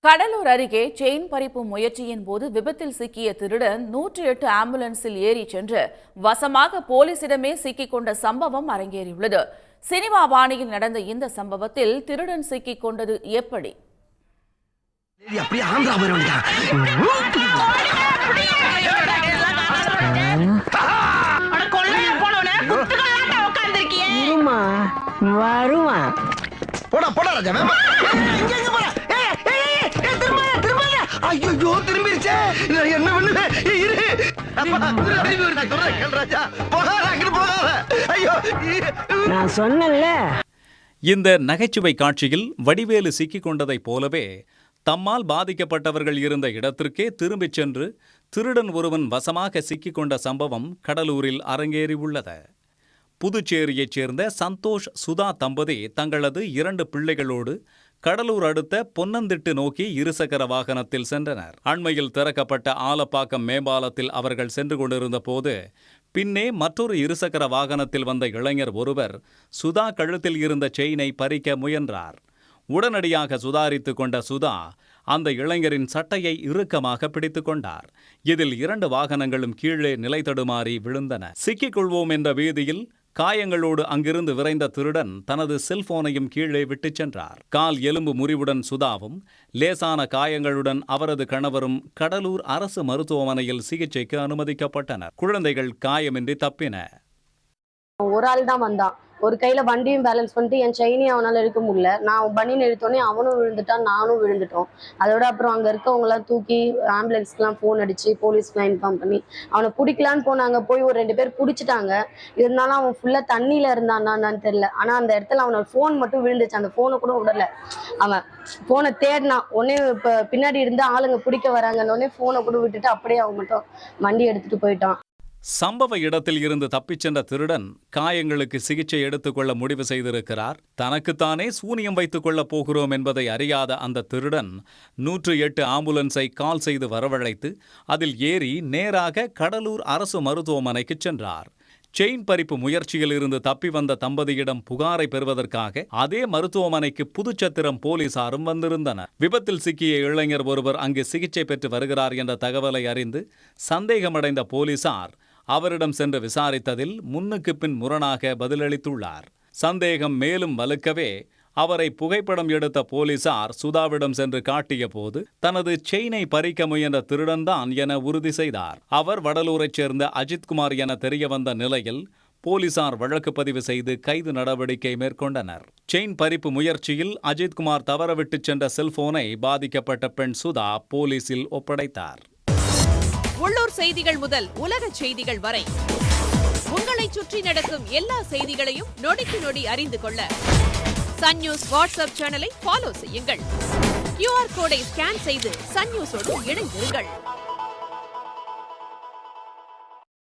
கடலூர் அருகே செயின் பறிப்பு முயற்சியின் போது விபத்தில் சிக்கிய திருடன் 108 ஆம்புலன்ஸில் ஏறி சென்று வசமாக போலீசிடமே சிக்கிக் கொண்ட சம்பவம் அரங்கேறியுள்ளது. சினிமா பாணியில் நடந்த இந்த சம்பவத்தில் திருடன் சிக்கிக் கொண்டது எப்படி? ஐயோ திரும்பிருச்சே, என்ன பண்ணுவேன்? நான் சொன்னேன்ல. இந்த நகைச்சுவை காட்சியில் வடிவேலு சிக்கிக் கொண்டதைப் போலவே தம்மால் பாதிக்கப்பட்டவர்கள் இருந்த இடத்திற்கே திரும்பிச் சென்று திருடன் ஒருவன் வசமாக சிக்கிக் கொண்ட சம்பவம் கடலூரில் அரங்கேறியுள்ளது. புதுச்சேரியைச் சேர்ந்த சந்தோஷ் சுதா தம்பதி தங்களது 2 பிள்ளைகளோடு கடலூர் அடுத்த பொன்னந்திட்டு நோக்கி இருசக்கர வாகனத்தில் சென்றனர். அண்மையில் திறக்கப்பட்ட ஆலப்பாக்கம் மேம்பாலத்தில் அவர்கள் சென்று கொண்டிருந்த போது பின்னே மற்றொரு இருசக்கர வாகனத்தில் வந்த இளைஞர் ஒருவர் சுதா கழுத்தில் இருந்த செயினை பறிக்க முயன்றார். உடனடியாக சுதாரித்துக் கொண்ட சுதா அந்த இளைஞரின் சட்டையை இறுக்கமாக பிடித்துக் கொண்டார். இதில் 2 வாகனங்களும் கீழே நிலை தடுமாறி விழுந்தன. சிக்கிக் கொள்வோம் என்ற வீதியில் காயங்களோடு அங்கிருந்து விரைந்த திருடன் தனது செல்போனையும் கீழே விட்டுச் சென்றார். கால் எலும்பு முறிவுடன் சுதாவும் லேசான காயங்களுடன் அவரது கணவரும் கடலூர் அரசு மருத்துவமனையில் சிகிச்சைக்கு அனுமதிக்கப்பட்டனர். குழந்தைகள் காயமின்றி தப்பின. ஒரு ஆள் தான் வந்தான். ஒரு கையில வண்டியும் பேலன்ஸ் பண்ணிட்டு என் செயினையும் அவனால எடுக்க முடியல. நான் பனின்னு எடுத்தோடனே அவனும் விழுந்துட்டான், நானும் விழுந்துட்டோம். அதோட அப்புறம் அங்க இருக்கவங்க எல்லாம் தூக்கி ஆம்புலன்ஸ்க்குலாம் ஃபோன் அடிச்சு போலீஸ்க்குலாம் இன்ஃபார்ம் பண்ணி அவனை பிடிக்கலான்னு போனாங்க. போய் ஒரு 2 பேர் பிடிச்சிட்டாங்க. இருந்தாலும் அவன் ஃபுல்லா தண்ணியில இருந்தான்னு தெரியல. ஆனா அந்த இடத்துல அவனோட ஃபோன் மட்டும் விழுந்துச்சு. அந்த ஃபோனை கூட விடல. அவன் ஃபோனை தேடினான். உடனே இப்ப பின்னாடி இருந்து ஆளுங்க பிடிக்க வராங்கன்னொடனே ஃபோனை கூட விட்டுட்டு அப்படியே அவன் மட்டும் வண்டி எடுத்துட்டு போயிட்டான். சம்பவ இடத்தில் இருந்து தப்பிச் சென்ற திருடன் காயங்களுக்கு சிகிச்சை எடுத்துக்கொள்ள முடிவு செய்திருக்கிறார். தனக்குத்தானே சூனியம் வைத்துக் கொள்ளப் போகிறோம் என்பதை அறியாத அந்த திருடன் 108 ஆம்புலன்ஸை கால் செய்து வரவழைத்து அதில் ஏறி நேராக கடலூர் அரசு மருத்துவமனைக்கு சென்றார். செயின் பறிப்பு முயற்சியில் இருந்து தப்பி வந்த தம்பதியிடம் புகாரை பெறுவதற்காக அதே மருத்துவமனைக்கு புதுச்சத்திரம் போலீசாரும் வந்திருந்தனர். விபத்தில் சிக்கிய இளைஞர் ஒருவர் அங்கு சிகிச்சை பெற்று வருகிறார் என்ற தகவலை அறிந்து சந்தேகமடைந்த போலீசார் அவரிடம் சென்று விசாரித்ததில் முன்னுக்கு பின் முரணாக பதிலளித்துள்ளார். சந்தேகம் மேலும் வலுக்கவே அவரை புகைப்படம் எடுத்த போலீசார் சுதாவிடம் சென்று காட்டிய போது தனது செயினை பறிக்க முயன்ற திருடன்தான் என உறுதி செய்தார். அவர் வடலூரைச் சேர்ந்த அஜித்குமார் என தெரிய வந்த நிலையில் போலீசார் வழக்கு பதிவு செய்து கைது நடவடிக்கை மேற்கொண்டனர். செயின் பறிப்பு முயற்சியில் அஜித்குமார் தவறவிட்டு சென்ற செல்போனை பாதிக்கப்பட்ட பெண் சுதா போலீசில் ஒப்படைத்தார். உள்ளூர் செய்திகள் முதல் உலக செய்திகள் வரை உங்களை சுற்றி நடக்கும் எல்லா செய்திகளையும் நொடிக்கு நொடி அறிந்து கொள்ள சன் நியூஸ் வாட்ஸ்அப் சேனலை ஃபாலோ செய்யுங்கள். QR கோடை ஸ்கேன் செய்து சன் நியூஸோடு இணைந்திருங்கள்.